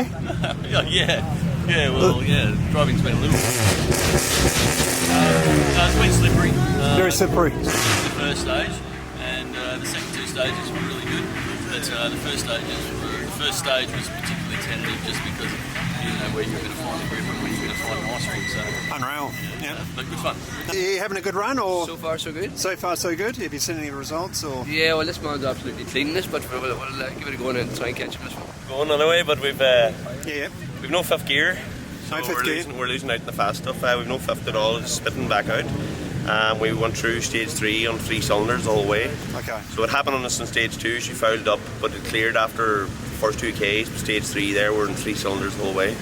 there? Driving's been a little. It's been slippery. Very slippery. The first stage, and the second two stages were really good. But the first stage was particularly tentative, just because you didn't know where you were going to find the grip and where you were going to find the ice ring. So Unreal. Yeah. But good fun. Are you having a good run, or So far, so good. so far so good? Have you seen any results, or? Yeah, well, this man's absolutely clean this, but we'll give it a go and try and catch him this one. Going anyway, but we've no fifth gear. So No fifth gear. we're losing out in the fast stuff. We've no fifth at all, just spitting back out. We went through stage 3 on 3 cylinders the whole way. Okay. So what happened on us in stage 2, she fouled up, but it cleared after the first 2 Ks. But stage 3 there, we're in 3 cylinders the whole way.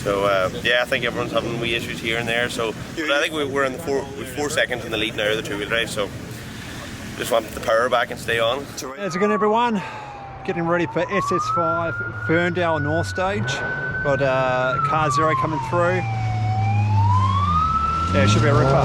So I think everyone's having wee issues here and there. So but I think we're in the 4 seconds in the lead now of the 2-wheel drive. So just want the power back and stay on. How's it going, everyone? Getting ready for SS5 Ferndale North stage. Got car 0 coming through. Yeah, it should be a ripper.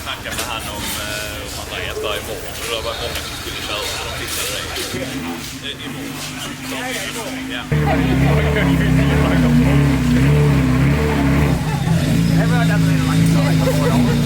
Snacka med han om att han äter imorgon. Det var många som skulle köra och fixade det. Imorgon. Ja. Everyone doesn't really like it, so I come on.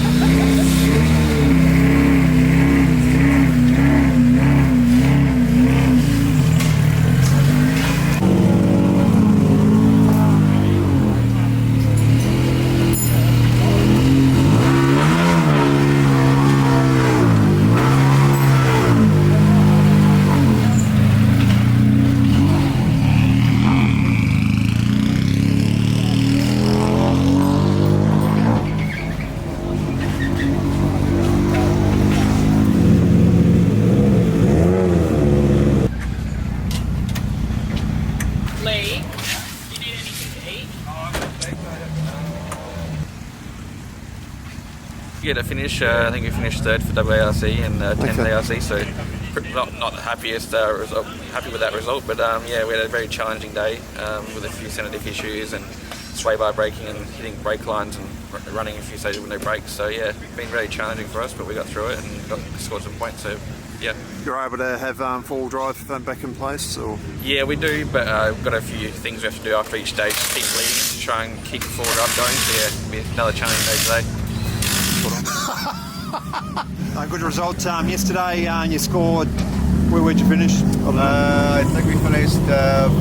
Yeah, to finish, I think we finished third for WARC and 10th ARC, so not the happiest result, happy with that result, but yeah, we had a very challenging day with a few sensitive issues and sway bar braking and hitting brake lines and running a few stages with no brakes. So yeah, been very challenging for us, but we got through it and scored some points. So yeah. You're able to have full drive back in place, or? Yeah, we do, but we've got a few things we have to do after each stage. Keep leading to try and keep the forward up going. So yeah, it'll be another challenging day today. Good result yesterday. You scored. Where'd you finish? I think we finished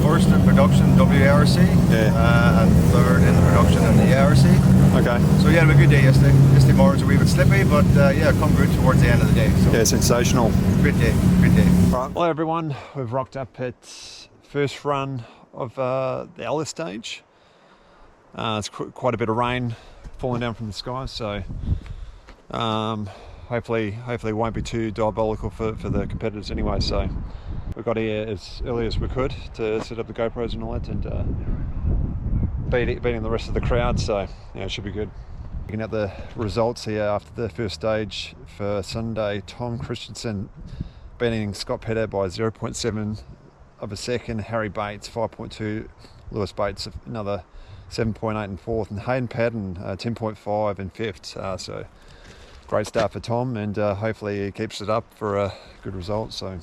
first in production WARC, and third in production in the ARC. Okay. So yeah, it was a good day yesterday. Yesterday morning's a wee bit slippy, but yeah, come good towards the end of the day. So Yeah, sensational. great day, great day. Right. Hello everyone. We've rocked up at first run of the Ellis stage. It's quite a bit of rain falling down from the sky, so hopefully it won't be too diabolical for the competitors anyway. So we got here as early as we could to set up the GoPros and all that, and beating the rest of the crowd, so yeah, it should be good. Looking at the results here after the first stage for Sunday, Tom Kristensson beating Scott Petter by 0.7 of a second, Harry Bates 5.2, Lewis Bates another 7.8 in fourth, and Hayden Paddon 10.5 in fifth. So great start for Tom, and hopefully he keeps it up for a good result. So.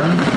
Thank you.